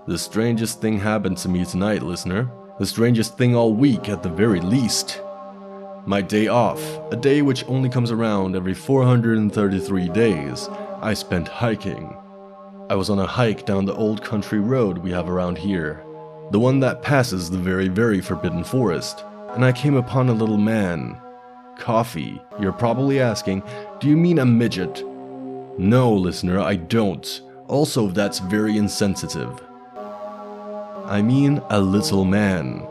The strangest thing happened to me tonight, listener. The strangest thing all week at the very least. My day off, a day which only comes around every 433 days, I spent hiking. I was on a hike down the old country road we have around here, the one that passes the very, very forbidden forest, and I came upon a little man. Coffee, you're probably asking, do you mean a midget? No, listener, I don't. Also, that's very insensitive. I mean a little man.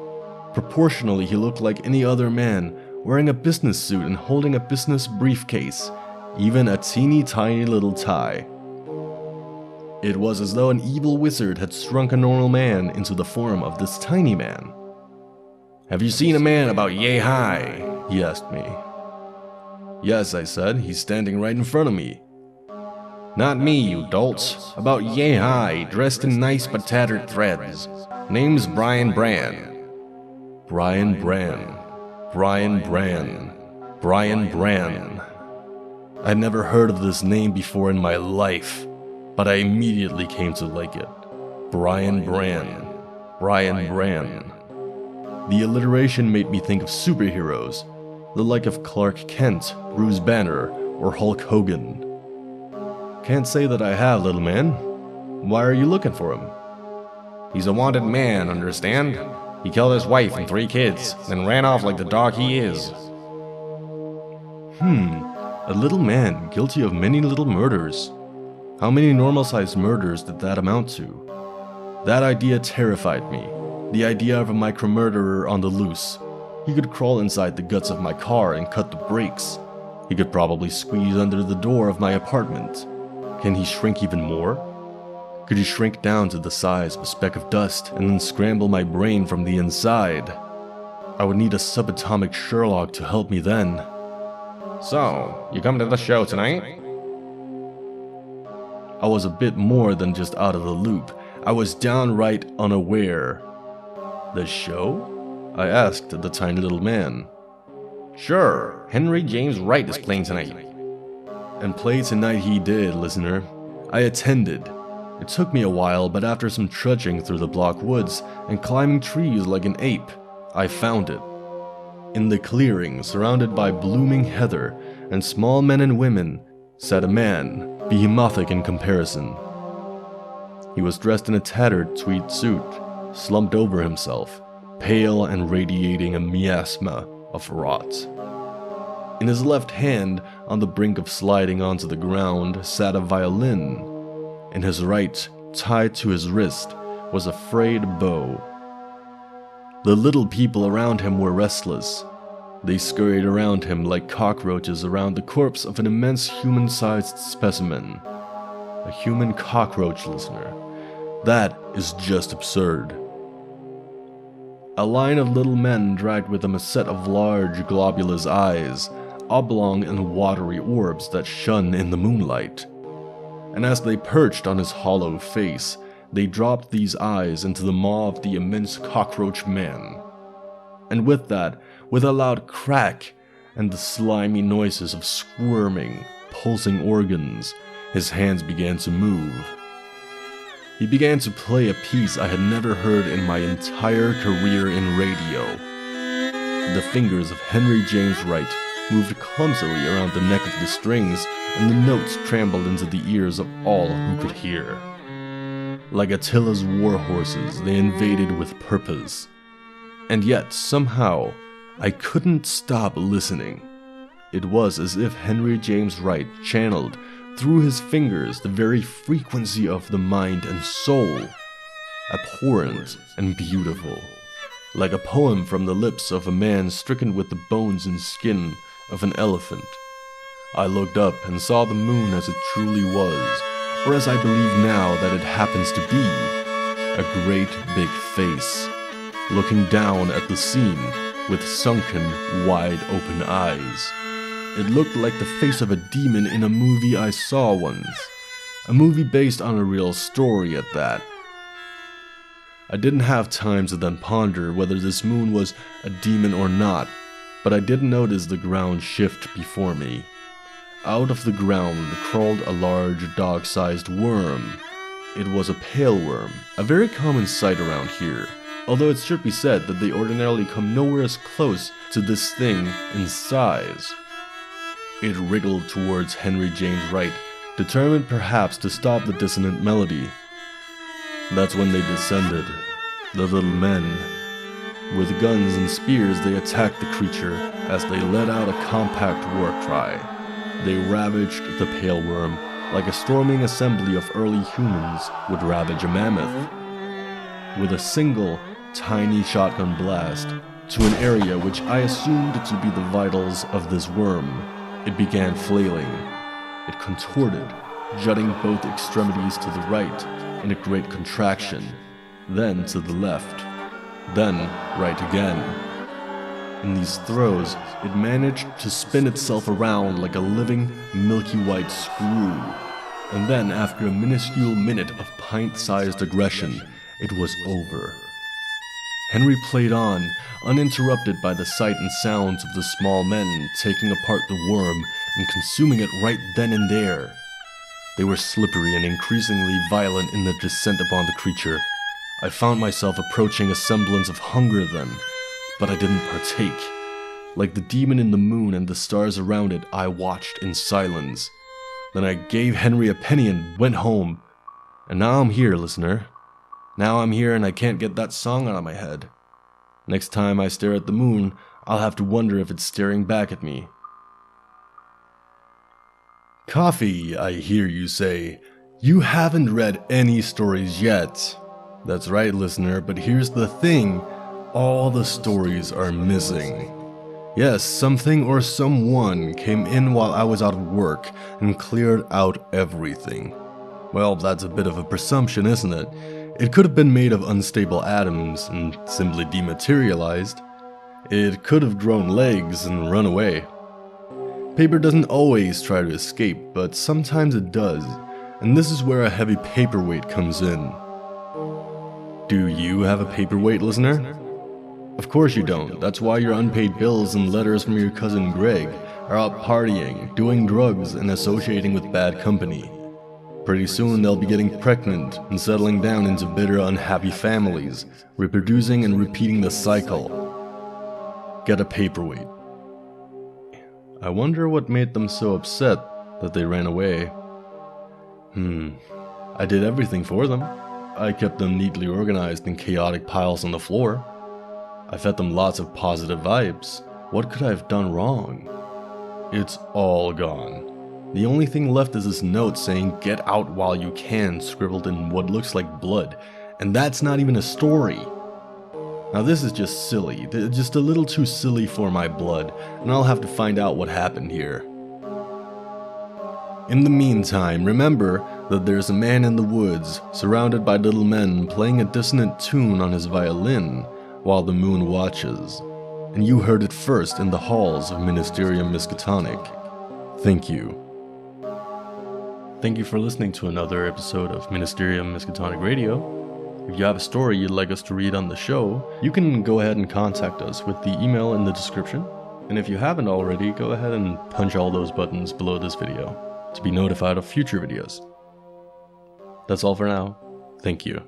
Proportionally, he looked like any other man, wearing a business suit and holding a business briefcase, even a teeny tiny little tie. It was as though an evil wizard had shrunk a normal man into the form of this tiny man. "Have you seen a man about yay high?" he asked me. "Yes," I said, "he's standing right in front of me." "Not me, you dolts. About yay high, dressed in nice but tattered threads. Name's Brian Bran." Brian Bran. Brian Bran. Brian Bran. I'd never heard of this name before in my life, but I immediately came to like it. Brian Bran. Brian Bran. The alliteration made me think of superheroes, the like of Clark Kent, Bruce Banner, or Hulk Hogan. "Can't say that I have, little man. Why are you looking for him?" "He's a wanted man, understand? He killed his wife and 3 kids, then ran off like the dog he is." A little man guilty of many little murders. How many normal-sized murders did that amount to? That idea terrified me. The idea of a micro-murderer on the loose. He could crawl inside the guts of my car and cut the brakes. He could probably squeeze under the door of my apartment. Can he shrink even more? Could he shrink down to the size of a speck of dust and then scramble my brain from the inside? I would need a subatomic Sherlock to help me then. "So, you come to the show tonight?" I was a bit more than just out of the loop. I was downright unaware. "The show?" I asked the tiny little man. "Sure, Henry James Wright is playing tonight." And play tonight he did, listener. I attended. It took me a while, but after some trudging through the block woods and climbing trees like an ape, I found it. In the clearing, surrounded by blooming heather and small men and women, sat a man, behemothic in comparison. He was dressed in a tattered tweed suit, slumped over himself, pale and radiating a miasma of rot. In his left hand, on the brink of sliding onto the ground, sat a violin. In his right, tied to his wrist, was a frayed bow. The little people around him were restless. They scurried around him like cockroaches around the corpse of an immense human-sized specimen. A human cockroach, listener. That is just absurd. A line of little men dragged with them a set of large, globulous eyes, oblong and watery orbs that shone in the moonlight. And as they perched on his hollow face, they dropped these eyes into the maw of the immense cockroach man. And with that, with a loud crack and the slimy noises of squirming, pulsing organs, his hands began to move. He began to play a piece I had never heard in my entire career in radio. The fingers of Henry James Wright moved clumsily around the neck of the strings, and the notes trampled into the ears of all who could hear. Like Attila's war horses, they invaded with purpose. And yet, somehow, I couldn't stop listening. It was as if Henry James Wright channeled through his fingers the very frequency of the mind and soul, abhorrent and beautiful, like a poem from the lips of a man stricken with the bones and skin of an elephant. I looked up and saw the moon as it truly was, or as I believe now that it happens to be, a great big face, looking down at the scene with sunken, wide-open eyes. It looked like the face of a demon in a movie I saw once, a movie based on a real story at that. I didn't have time to then ponder whether this moon was a demon or not, but I did notice the ground shift before me. Out of the ground crawled a large dog-sized worm. It was a paleworm, a very common sight around here, although it should be said that they ordinarily come nowhere as close to this thing in size. It wriggled towards Henry James Wright, determined perhaps to stop the dissonant melody. That's when they descended, the little men. With guns and spears they attacked the creature as they let out a compact war cry. They ravaged the paleworm like a storming assembly of early humans would ravage a mammoth. With a single, tiny shotgun blast to an area which I assumed to be the vitals of this worm, it began flailing. It contorted, jutting both extremities to the right in a great contraction, then to the left, then right again. In these throws, it managed to spin itself around like a living, milky white screw. And then, after a minuscule minute of pint-sized aggression, it was over. Henry played on, uninterrupted by the sight and sounds of the small men taking apart the worm and consuming it right then and there. They were slippery and increasingly violent in their descent upon the creature. I found myself approaching a semblance of hunger then, but I didn't partake. Like the demon in the moon and the stars around it, I watched in silence. Then I gave Henry a penny and went home. And now I'm here, listener. Now I'm here and I can't get that song out of my head. Next time I stare at the moon, I'll have to wonder if it's staring back at me. Coffee, I hear you say. You haven't read any stories yet. That's right, listener, but here's the thing. All the stories are missing. Yes, something or someone came in while I was out of work and cleared out everything. Well, that's a bit of a presumption, isn't it? It could have been made of unstable atoms and simply dematerialized. It could have grown legs and run away. Paper doesn't always try to escape, but sometimes it does, and this is where a heavy paperweight comes in. Do you have a paperweight, listener? Of course you don't. That's why your unpaid bills and letters from your cousin Greg are out partying, doing drugs, and associating with bad company. Pretty soon they'll be getting pregnant and settling down into bitter, unhappy families, reproducing and repeating the cycle. Get a paperweight. I wonder what made them so upset that they ran away. I did everything for them. I kept them neatly organized in chaotic piles on the floor. I fed them lots of positive vibes. What could I have done wrong? It's all gone. The only thing left is this note saying, "Get out while you can," scribbled in what looks like blood. And that's not even a story. Now this is just silly, just a little too silly for my blood, and I'll have to find out what happened here. In the meantime, remember that there's a man in the woods, surrounded by little men playing a dissonant tune on his violin, while the moon watches. And you heard it first in the halls of Ministerium Miskatonic. Thank you. Thank you for listening to another episode of Ministerium Miskatonic Radio. If you have a story you'd like us to read on the show, you can go ahead and contact us with the email in the description. And if you haven't already, go ahead and punch all those buttons below this video to be notified of future videos. That's all for now. Thank you.